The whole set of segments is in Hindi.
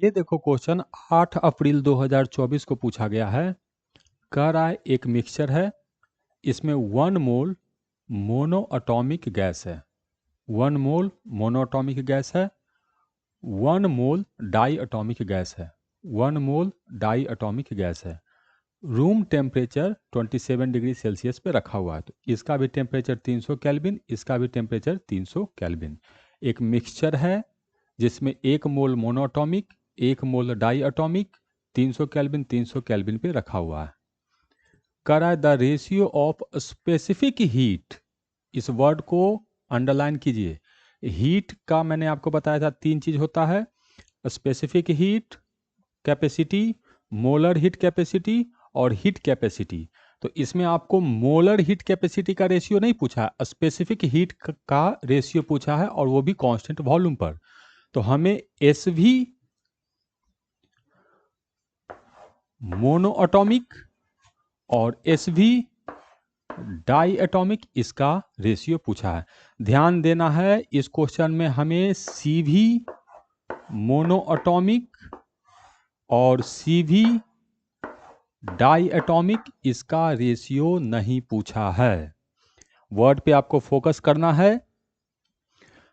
ये देखो क्वेश्चन 8 अप्रैल 2024 को पूछा गया है। कह रहा है एक मिक्सचर है, इसमें 1 मोल मोनोएटॉमिक गैस है, 1 मोल मोनोएटॉमिक गैस है, 1 मोल डाई एटॉमिक गैस है, 1 मोल डाई एटॉमिक गैस है। रूम टेम्परेचर 27 डिग्री सेल्सियस पे रखा हुआ है। तो इसका भी टेम्परेचर 300 केल्विन, इसका भी टेम्परेचर 300 केल्विन। एक मिक्सचर है जिसमें 1 मोल मोनोएटॉमिक, 1 मोल डाई एटॉमिक 300 केल्विन पे रखा हुआ है। कह रहा है the ratio of specific heat, इस वर्ड को अंडरलाइन कीजिए। हीट का मैंने आपको बताया था 3 चीज होता है, specific heat capacity, molar heat capacity और हीट कैपेसिटी। तो इसमें आपको मोलर हीट कैपेसिटी का रेशियो नहीं पूछा है, स्पेसिफिक हीट का रेशियो पूछा है और वो भी कांस्टेंट वॉल्यूम पर। तो हमें SV मोनोएटॉमिक और SV डाई एटॉमिक, इसका रेशियो पूछा है। ध्यान देना है इस क्वेश्चन में हमें CV मोनोएटॉमिक और CV डाई एटॉमिक, इसका रेशियो नहीं पूछा है। वर्ड पे आपको फोकस करना है,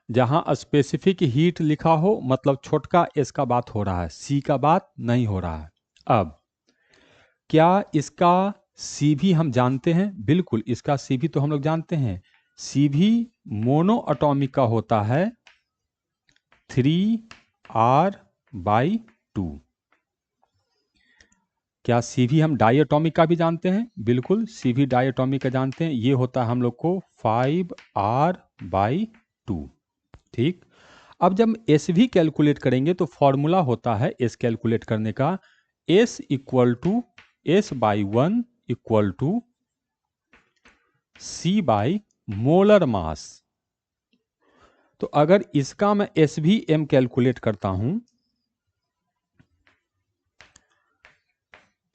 जहां स्पेसिफिक हीट लिखा हो मतलब छोटका एस का बात हो रहा है, सी का बात नहीं हो रहा है। अब क्या इसका CV हम जानते हैं? बिल्कुल, इसका CV तो हम लोग जानते हैं। CV मोनोएटॉमिक का होता है 3R/2। क्या CV हम डाई एटॉमिक का भी जानते हैं? बिल्कुल, CV डाई एटॉमिक का जानते हैं। ये होता है हम लोग को 5R/2। ठीक, अब जब SV कैलकुलेट करेंगे तो फॉर्मूला होता है S कैलकुलेट करने का, S = S/1 = C/ molar mass. तो अगर इसका मैं SVM कैलकुलेट करता हूं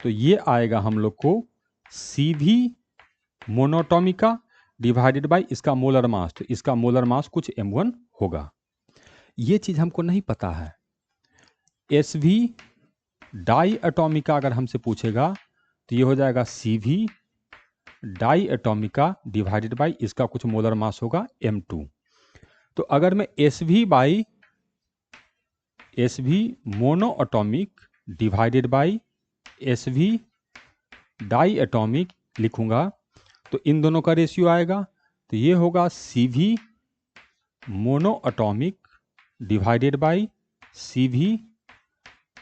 तो ये आएगा हम लोग को CV मोनोटॉमिका डिवाइडेड बाय इसका मोलर मास। तो इसका मोलर मास कुछ M1 होगा। ये चीज हमको नहीं पता है। SV डाई एटॉमिका अगर हमसे पूछेगा तो ये हो जाएगा CV डाई एटॉमिका डिवाइडेड बाय इसका कुछ मोलर मास होगा M2। तो अगर मैं SV monoatomic divided by SV diatomic लिखूंगा तो इन दोनों का रेशियो आएगा। तो ये होगा CV monoatomic divided by CV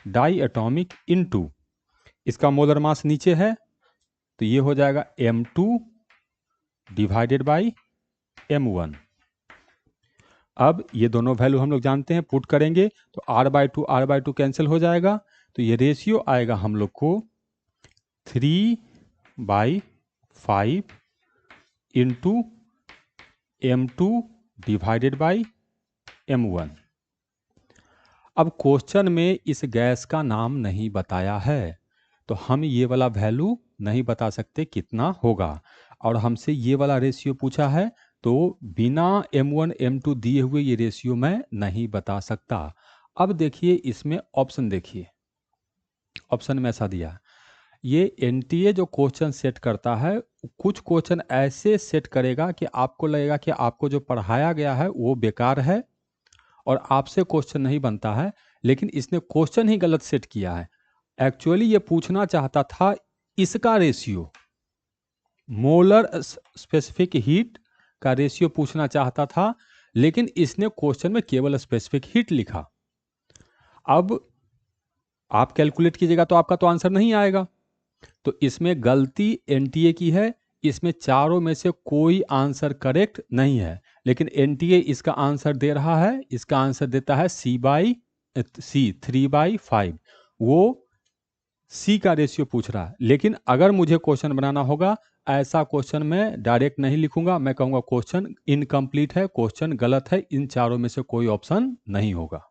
diatomic into इसका मोलर मास नीचे है तो ये हो जाएगा M2 डिवाइडेड बाय M1। अब ये दोनों वैल्यू हम लोग जानते हैं, पुट करेंगे तो R/2 कैंसिल हो जाएगा। तो ये रेशियो आएगा हम लोग को 3/5 into M2 divided by M1। अब क्वेश्चन में इस गैस का नाम नहीं बताया है तो हम ये वाला वैल्यू नहीं बता सकते कितना होगा, और हमसे ये वाला रेशियो पूछा है तो बिना M1 M2 दिए हुए ये रेशियो मैं नहीं बता सकता। अब देखिए इसमें ऑप्शन, देखिए ऑप्शन में ऐसा दिया, ये NTA जो क्वेश्चन सेट करता है कुछ क्वेश्चन ऐसे सेट करेगा कि आपको लगेगा कि आपको जो पढ़ाया गया है वो बेकार है और आपसे क्वेश्चन नहीं बनता है, लेकिन इसने क्वेश्चन ही गलत सेट किया है। एक्चुअली ये पूछना चाहता था इसका रेशियो, मोलर स्पेसिफिक हीट का रेशियो पूछना चाहता था, लेकिन इसने क्वेश्चन में केवल स्पेसिफिक हीट लिखा। अब आप कैलकुलेट कीजिएगा तो आपका तो आंसर नहीं आएगा। तो इसमें गलती NTA की है, इसमें चारों में से कोई आंसर करेक्ट नहीं है, लेकिन NTA इसका आंसर दे रहा है, इसका आंसर देता है C/5। वो C का रेशियो पूछ रहा है, लेकिन अगर मुझे क्वेश्चन बनाना होगा ऐसा क्वेश्चन मैं डायरेक्ट नहीं लिखूंगा, मैं कहूंगा क्वेश्चन इनकम्प्लीट है, क्वेश्चन गलत है, इन चारों में से कोई ऑप्शन नहीं होगा।